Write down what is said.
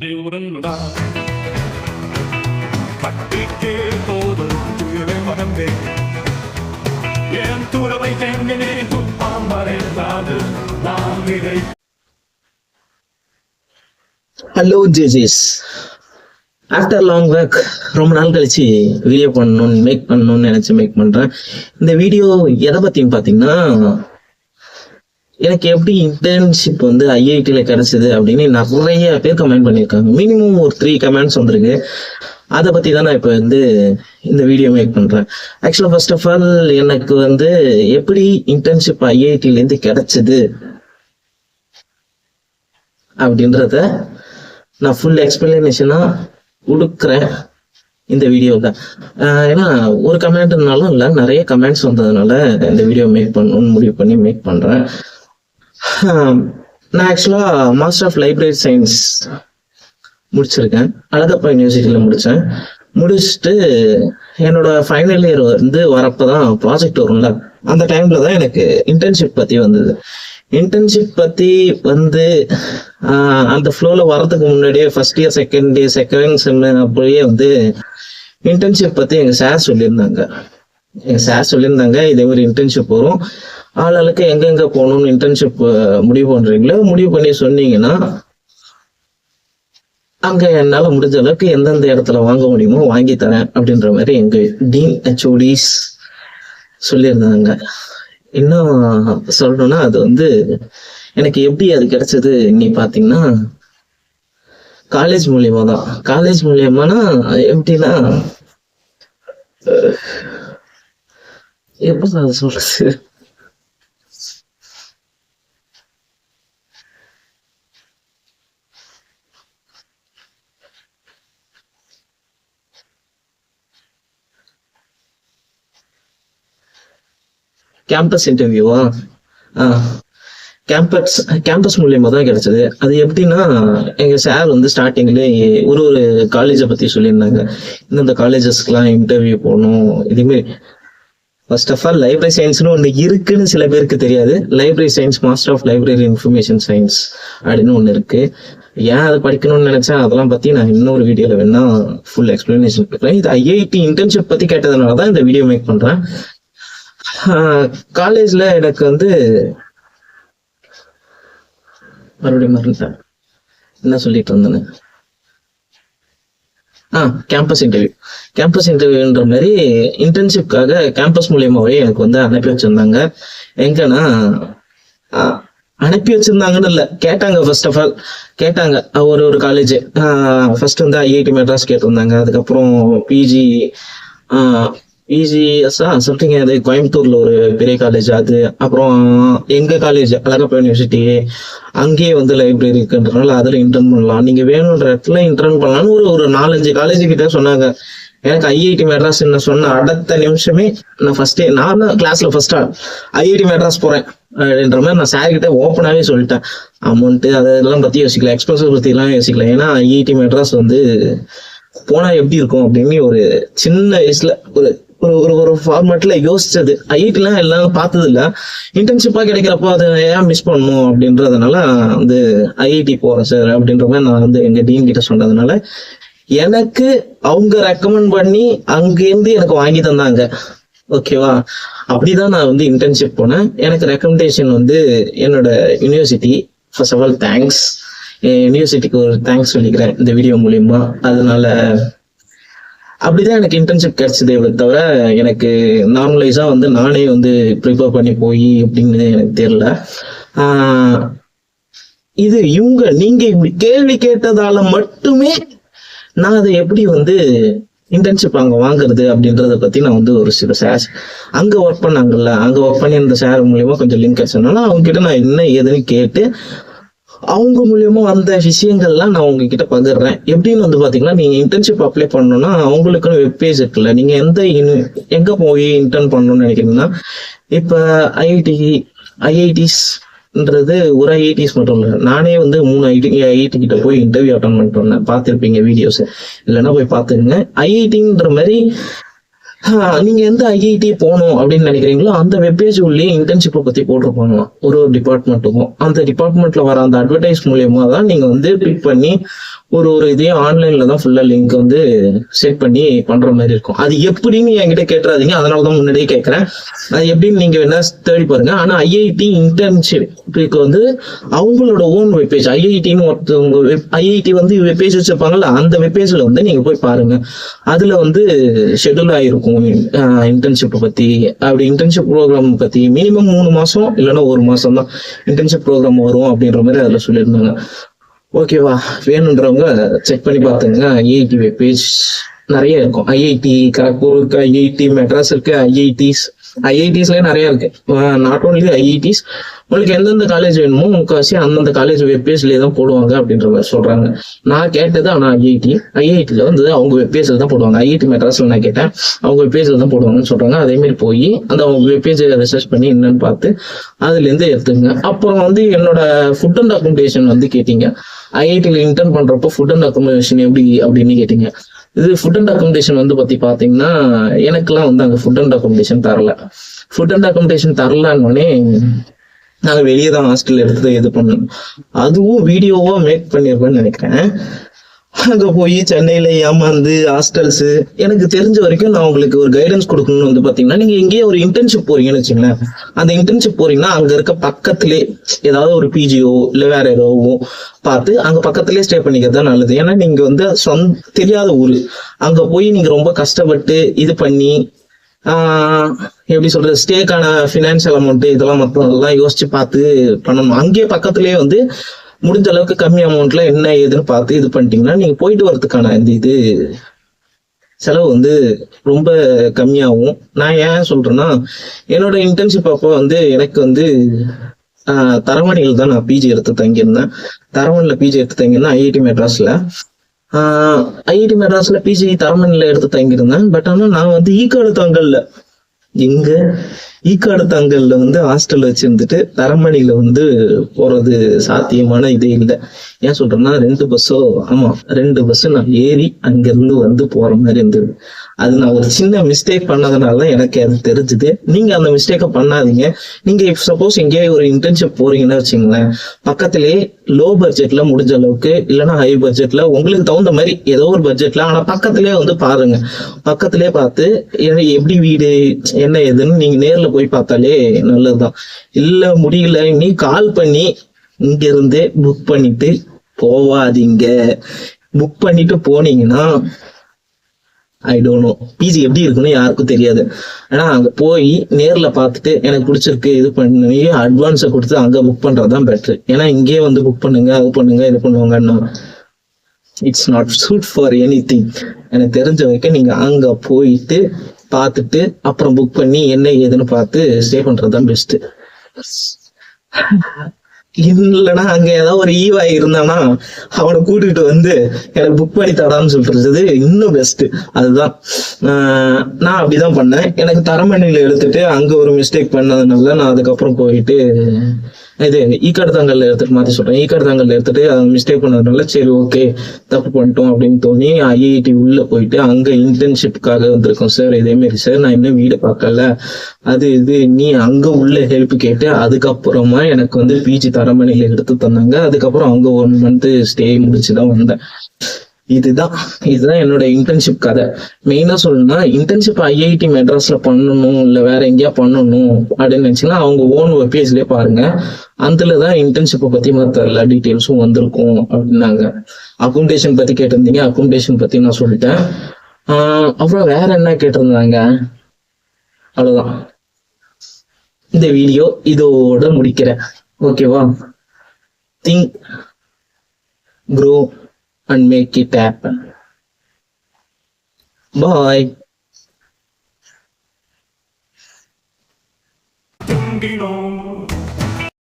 தேவரங்கடா பட்டிக்கே போதே மகந்தே என் துறவை தெங்கினே துப்பாம்பரைந்தாது நாளிரை. Hello ஜேஜிஸ், after long work ரொம்ப நாள் கழிச்சு வீடியோ மேக் பண்ணணும்னு நினைச்சு மேக் பண்றேன். இந்த வீடியோ எதை பத்தின்னு பாத்தீங்கன்னா, எனக்கு எப்படி இன்டர்ன்ஷிப் வந்து ஐஐடியில கிடைச்சது அப்படின்னு நிறைய பேர் கமெண்ட் பண்ணியிருக்காங்க. மினிமம் ஒரு 3 கமெண்ட்ஸ் வந்திருக்கு. அதை பத்தி தான் நான் இப்போ வந்து இந்த வீடியோ மேக் பண்றேன். ஆக்சுவலா ஃபர்ஸ்ட் ஆஃப் ஆல் எனக்கு வந்து எப்படி இன்டர்ன்ஷிப் ஐஐடியிலேருந்து கிடைச்சது அப்படின்றத நான் ஃபுல் எக்ஸ்பிளனேஷனா கொடுக்குறேன் இந்த வீடியோவில். ஏன்னா ஒரு கமெண்ட்னாலும் இல்லை, நிறைய கமெண்ட்ஸ் வந்ததுனால இந்த வீடியோ மேக் பண்ணணும்னு முடிவு பண்ணி மேக் பண்றேன். நான் ஆக்சுவலா மாஸ்டர் ஆஃப் லைப்ரரி சயின்ஸ் முடிச்சிருக்கேன். அழகப்பா யூனிவர்சிட்டியில் முடிச்சுட்டு என்னோட ஃபைனல் இயர் வந்து வரப்பதான் ப்ராஜெக்ட் வரும்ல, அந்த டைம்ல தான் எனக்கு இன்டர்ன்ஷிப் பத்தி வந்தது. இன்டர்ன்ஷிப் பத்தி வந்து அந்த ஃப்ளோல வர்றதுக்கு முன்னாடியே ஃபர்ஸ்ட் இயர் செகண்ட் செம் அப்படியே வந்து இன்டர்ன்ஷிப் பத்தி எங்க சார் சொல்லியிருந்தாங்க இதே மாதிரி இன்டர்ன்ஷிப் வரும், ஆளுக்கு எங்கெங்க போகணும்னு இன்டர்ன்ஷிப் முடிவு பண்றீங்களோ முடிவு பண்ணி சொன்னீங்கன்னா அங்க என்னால முடிஞ்ச அளவுக்கு எந்தெந்த இடத்துல வாங்க முடியுமோ வாங்கி தரேன் அப்படின்ற மாதிரி எங்க டீன் ஹெச்ஓடிஸ் சொல்லியிருந்தாங்க. இன்னும் சொல்லணும்னா அது வந்து எனக்கு எப்படி அது கிடைச்சது நீ பாத்தீங்கன்னா காலேஜ் மூலியமா தான். காலேஜ் மூலியமானா எப்படின்னா, எப்படி அதை சொல்றது, கேம்பஸ் இன்டர்வியூவா? கேம்பஸ் மூலியமா தான் கிடைச்சது. அது எப்படின்னா, எங்க சார் வந்து ஸ்டார்டிங்ல ஒரு காலேஜை பத்தி சொல்லியிருந்தாங்க. இந்த காலேஜஸ்க்குலாம் இன்டர்வியூ போகணும். இதுமாரி ஃபர்ஸ்ட் ஆஃப் ஆல் லைப்ரரி சயின்ஸ்னு ஒன்று இருக்குன்னு சில பேருக்கு தெரியாது. Library science, master of library information science அப்படின்னு ஒன்று இருக்கு. ஏன் அதை படிக்கணும்னு நினைச்சேன் அதெல்லாம் பத்தி நான் இன்னொரு வீடியோல வேணா ஃபுல் எக்ஸ்பிளனேஷன் கொடுக்குறேன். இது ஐஐடி இன்டர்ன்ஷிப் பத்தி கேட்டதுனால தான் இந்த வீடியோ மேக் பண்றேன். காலேஜ்ல எனக்கு வந்து மறுபடியும் மறந்துட்டேன் என்ன சொல்லிட்டு இருந்தேன்னு. கேம்பஸ் இன்டர்வியூன்ற மாதிரி இன்டர்ன்ஷிப்காக கேம்பஸ் மூலியமாவே எனக்கு வந்து அனுப்பி வச்சிருந்தாங்க. எங்கன்னா அனுப்பி வச்சிருந்தாங்கன்னு இல்லை, கேட்டாங்க. ஃபர்ஸ்ட் ஆஃப் ஆல் கேட்டாங்க ஒரு காலேஜ். ஃபர்ஸ்ட் வந்து ஐஐடி மெட்ராஸ் கேட்டிருந்தாங்க. அதுக்கப்புறம் பிஜிஎஸ்ஸா சம்திங், அது கோயம்புத்தூர்ல ஒரு பெரிய காலேஜ் அது. அப்புறம் எங்க காலேஜ் அழகப்பா யூனிவர்சிட்டி, அங்கேயே வந்து லைப்ரரி இருக்குன்றதுனால அதுல இன்டர்ன் பண்ணலாம், நீங்க வேணுன்ற இடத்துல இன்டர்ன் பண்ணலாம்னு ஒரு 4-5 காலேஜ் கிட்ட சொன்னாங்க. எனக்கு ஐஐடி மெட்ராஸ் என்ன சொன்ன அடுத்த நிமிஷமே நான் கிளாஸ்ல ஃபர்ஸ்டா ஐஐடி மெட்ராஸ் போறேன் அப்படின்ற மாதிரி நான் சார் கிட்ட ஓப்பனாவே சொல்லிட்டேன். அமௌண்ட் அதெல்லாம் பத்தி யோசிக்கல, எக்ஸ்பென்சிவ் பத்தி எல்லாம் யோசிக்கல. ஏன்னா ஐஐடி மெட்ராஸ் வந்து போனா எப்படி இருக்கும் அப்படின்னு ஒரு சின்ன வயசுல ஒரு ஃபார்மேட்ல யோசிச்சது. ஐஐடிலாம் எல்லாம் பார்த்தது இல்ல, இன்டர்ன்ஷிப்பா கிடைக்கிறப்போ அதை ஏன் மிஸ் பண்ணணும் அப்படின்றதுனால வந்து ஐஐடி போறேன் சார் அப்படின்ற மாதிரி நான் வந்து எங்க டீன் கிட்ட சொன்னதுனால எனக்கு அவங்க ரெக்கமெண்ட் பண்ணி அங்கேருந்து எனக்கு வாங்கி தந்தாங்க. ஓகேவா? அப்படிதான் நான் வந்து இன்டர்ன்ஷிப் போனேன். எனக்கு ரெக்கமெண்டேஷன் வந்து என்னோட university. First of all thanks, யூனிவர்சிட்டிக்கு ஒரு தேங்க்ஸ் சொல்லிக்கிறேன் இந்த வீடியோ மூலியமா. அதனால அப்படிதான் எனக்கு இன்டர்ன்ஷிப் கிடைச்சதே தவிர எனக்கு நார்மலைஸா வந்து நானே வந்து ப்ரிப்பேர் பண்ணி போய் அப்படின்னு எனக்கு தெரியல. இது நீங்க இப்படி கேள்வி கேட்டதால மட்டுமே நான் அதை எப்படி வந்து இன்டர்ன்ஷிப் அங்க வாங்குறது அப்படின்றத பத்தி நான் வந்து ஒரு சில சார் அங்க ஒர்க் பண்ணி அந்த சார் மூலியமா கொஞ்சம் லிங்க் கிடைச்சதுனால அவங்க கிட்ட நான் என்ன ஏதுன்னு கேட்டு அவங்க மூலியமா வந்த விஷயங்கள்லாம் நான் உங்ககிட்ட பகிர்றேன். எப்படின்னு வந்து பாத்தீங்கன்னா, நீங்க இன்டர்ன்ஷிப் அப்ளை பண்ணணும்னா அவங்களுக்குன்னு வெப்பேஜ் இருக்குல்ல, நீங்க எங்க போய் இன்டர்ன் பண்ணணும்னு நினைக்கிறீங்கன்னா, இப்ப ஐஐடிஸ்ன்றது ஒரு ஐஐடிஸ் மட்டும் இல்லை, நானே வந்து 3 ஐஐடி கிட்ட போய் இன்டர்வியூ அட்டன் பண்ணிட்டு வந்தேன். பார்த்துருப்பீங்க வீடியோஸ், இல்லைன்னா போய் பார்த்துருங்க. ஐஐடின்ற மாதிரி நீங்க எந்த ஐஐடி போகணும் அப்படின்னு நினைக்கிறீங்களோ அந்த வெப்பேஜ் உள்ளே இன்டர்ன்ஷிப்பை பத்தி போட்டிருப்பாங்க. ஒரு டிபார்ட்மெண்ட்டுக்கும் அந்த டிபார்ட்மெண்ட்ல வர அந்த அட்வர்டைஸ் மூலியமா தான் நீங்க வந்து பிக் பண்ணி ஒரு இதையும் ஆன்லைன்ல தான் ஃபுல்லா லிங்க் வந்து செட் பண்ணி பண்ற மாதிரி இருக்கும். அது எப்படின்னு என்கிட்ட கேட்டுறாதீங்க, அதனாலதான் முன்னாடியே கேட்கறேன். அது எப்படின்னு நீங்க வேணா தேடி பாருங்க. ஆனா ஐஐடி இன்டர்ன்ஷிப்க்கு வந்து அவங்களோட ஓன் வெப்பேஜ், ஐஐடின்னு ஒருத்தவங்க ஐஐடி வந்து வெப்பேஜ் வச்சிருப்பாங்கல்ல, அந்த வெப்பேஜ்ல வந்து நீங்க போய் பாருங்க. அதுல வந்து ஷெட்யூல் ஆயிருக்கும் இன்டர்ன்ஷிப் பத்தி. அப்படி இன்டர்ன்ஷிப் ப்ரோக்ராம் பத்தி மினிமம் 3 மாசம் இல்லைன்னா 1 மாசம் தான் இன்டர்ன்ஷிப் ப்ரோக்ராம் வரும் அப்படின்ற மாதிரி அதுல சொல்லியிருந்தாங்க. ஓகேவா, வேணுன்றவங்க செக் பண்ணி பார்த்துங்க. ஐஐடி வெப்பேஜ் நிறைய இருக்கும். ஐஐடி கரக்பூர் இருக்கு, ஐஐடி மெட்ராஸ் இருக்கு, ஐஐடிஸ்லயே நிறைய இருக்கு. நாட் ஓன்லி ஐஐடிஸ், உங்களுக்கு எந்தெந்த காலேஜ் வேணுமோ முக்காசி அந்தந்த காலேஜ் வெப்பேஜ்லயே தான் போடுவாங்க அப்படின்ற மாதிரி சொல்றாங்க. நான் கேட்டது ஆனா ஐஐடில வந்து அவங்க வெப்பேஜ்ல தான் போடுவாங்க. ஐஐடி மெட்ராஸ்ல நான் கேட்டேன், அவங்க வெப்பேஜ்ல தான் போடுவாங்கன்னு சொல்றாங்க. அதே மாதிரி போய் அந்த அவங்க வெப்பேஜை ரிசர்ச் பண்ணி என்னன்னு பார்த்து அதுல இருந்து எடுத்துங்க. அப்புறம் வந்து என்னோட ஃபுட் அண்ட் அக்கோமடேஷன் வந்து கேட்டீங்க. ஐஐடியில் இன்டர்ன் பண்றப்போ ஃபுட் அண்ட் அக்கோமடேஷன் எப்படி அப்படின்னு கேட்டீங்க. இது ஃபுட் அண்ட் அக்கோமடேஷன் வந்து பத்தி பாத்தீங்கன்னா, எனக்குலாம் வந்து அங்க ஃபுட் அண்ட் அக்கோமடேஷன் தரல. ஃபுட் அண்ட் அக்கோமடேஷன் தரலான்னே நாங்க வெளியே தான் ஹாஸ்டல் எடுத்து இது பண்ணோம். அதுவும் வீடியோவா மேக் பண்ணிருப்பேன்னு நினைக்கிறேன். அங்க போய் சென்னையில ஏமாந்து ஹாஸ்டல்ஸ் எனக்கு தெரிஞ்ச வரைக்கும் நான் உங்களுக்கு ஒரு கைடன்ஸ் கொடுக்கணும்னு வந்து பாத்தீங்கன்னா, நீங்க எங்கேயே ஒரு இன்டர்ன்ஷிப் போறீங்கன்னு வச்சுங்களேன். அந்த இன்டர்ன்ஷிப் போறீங்கன்னா அங்க இருக்க பக்கத்திலே ஏதாவது ஒரு பிஜிஓ இல்ல வேற ஏதோ பார்த்து அங்க பக்கத்திலே ஸ்டே பண்ணிக்கிறது தான் நல்லது. ஏன்னா நீங்க வந்து தெரியாத ஊரு, அங்க போய் நீங்க ரொம்ப கஷ்டப்பட்டு இது பண்ணி எப்படி சொல்றது, ஸ்டேக்கான ஃபினான்சியல் அமௌண்ட் இதெல்லாம் மொத்தம் யோசிச்சு பார்த்து பண்ணணும். அங்கேயே பக்கத்திலேயே வந்து முடிஞ்ச அளவுக்கு கம்மி அமௌண்ட்ல என்ன ஏதுன்னு பார்த்து இது பண்ணிட்டீங்கன்னா நீங்க போயிட்டு வரதுக்கான இது செலவு வந்து ரொம்ப கம்மியாகும். நான் ஏன் சொல்றேன்னா, என்னோட இன்டர்ன்ஷிப் அப்போ வந்து எனக்கு வந்து தரமணியில் தான் நான் பிஜி எடுத்து தங்கியிருந்தேன். தரமணியில் பிஜி எடுத்து தங்கியிருந்தேன் ஐஐடி மெட்ராஸ்ல. ஐஐடி மெட்ராஸ்ல பிஜி தரமணியில எடுத்து தங்கியிருந்தேன். பட் ஆனா நான் வந்து ஈக்காடு தங்கல்ல எங்க ஈக்காடு தங்கல்ல வந்து ஹாஸ்டல் வச்சிருந்துட்டு தரமணியில வந்து போறது சாத்தியமான இதே இல்லை. ஏன் சொல்றேன்னா, 2 பஸ் நான் ஏறி அங்கிருந்து வந்து போற மாதிரி இருந்தது. அது நான் ஒரு சின்ன மிஸ்டேக் பண்ணதுனால எனக்கு அது தெரிஞ்சுது. நீங்க அந்த மிஸ்டேக்கை பண்ணாதீங்க. நீங்க இப் சப்போஸ் எங்கேயே ஒரு இன்டர்ன்ஷிப் போறீங்கன்னு வச்சுங்களேன், பக்கத்திலேயே லோ பட்ஜெட்ல முடிஞ்ச அளவுக்கு இல்லைன்னா ஹை பட்ஜெட்ல உங்களுக்கு தகுந்த மாதிரி ஏதோ ஒரு பட்ஜெட்ல, ஆனா பக்கத்திலேயே வந்து பாருங்க. பக்கத்திலேயே பார்த்து எப்படி வீடு என்ன ஏதுன்னு நீங்க நேர்ல போய் பார்த்தாலே நல்லதுதான். இல்ல முடியல, நீ கால் பண்ணி இங்க இருந்தே புக் பண்ணிட்டு போவாதீங்க. புக் பண்ணிட்டு போனீங்கன்னா ஐ டோன்ட் நோ பிஜி எப்படி இருக்குன்னு யாருக்கும் தெரியாது. ஆனா அங்க போய் நேர்ல பார்த்துட்டு எனக்கு பிடிச்சிருக்கு இது பண்ணி அட்வான்ஸை கொடுத்து அங்க புக் பண்றதுதான் பெட்டர். ஏன்னா இங்கே வந்து புக் பண்ணுங்க அது பண்ணுங்க இது பண்ணுவாங்கன்னா it's not suit for anything. எனக்கு தெரிஞ்ச வரைக்கும் நீங்க அங்க போயிட்டு பார்த்துட்டு அப்புறம் புக் பண்ணி என்ன ஏதுன்னு பார்த்து ஸ்டே பண்றதுதான் பெஸ்ட். இல்லைன்னா அங்க ஏதாவது ஒரு ஈவாய் இருந்தானா அவனை கூட்டிட்டு வந்து எனக்கு புக் பண்ணி தரான்னு சொல்றது இன்னும் பெஸ்ட். அதுதான் நான் அப்படிதான் பண்ணேன். எனக்கு தரமணியில எடுத்துட்டு அங்க ஒரு மிஸ்டேக் பண்ணதுனால நான் அதுக்கப்புறம் போயிட்டு இது ஈக்காடுதாங்கல்ல எடுத்துட்டு மாத்தி சொல்றேன். ஈக்காடுதாங்கல்ல எடுத்துட்டு அதை மிஸ்டேக் பண்ணதுனால சரி ஓகே தப்பு பண்ணிட்டோம் அப்படின்னு தோணி ஐஐடி உள்ள போயிட்டு அங்க இன்டர்ன்ஷிப்புக்காக வந்திருக்கோம் சார். இதே மாதிரி சார் நான் இன்னும் வீடு பார்க்கல அது இது நீ அங்க உள்ள ஹெல்ப் கேட்டு அதுக்கப்புறமா எனக்கு வந்து பிஜி தரமணியில எடுத்து தந்தாங்க. அதுக்கப்புறம் அங்க 1 மந்த் ஸ்டே முடிச்சுதான் வந்தேன். இதுதான் என்னோட இன்டர்ன்ஷிப் கதை. மெயினா சொல்லணும்னா, இன்டர்ன்ஷிப் ஐஐடி மெட்ராஸ்ல பண்ணணும் இல்ல வேற எங்கேயா பண்ணணும் அப்படின்னு நினைச்சீங்கன்னா அவங்க ஓன் வெப்பேஜ்லயே பாருங்க. அதுலதான் இன்டர்ன்ஷிப்பை பத்தி மற்ற எல்லா டீட்டெயில்ஸும் வந்திருக்கும் அப்படின்னாங்க. அக்கோமடேஷன் பத்தி கேட்டிருந்தீங்க, அக்கோமடேஷன் பத்தி நான் சொல்லிட்டேன். அப்புறம் வேற என்ன கேட்டிருந்தாங்க, அவ்வளவுதான். இந்த வீடியோ இதோட முடிக்கிறேன். ஓகேவா? Think, grow and make it happen. Bye. Ding dong.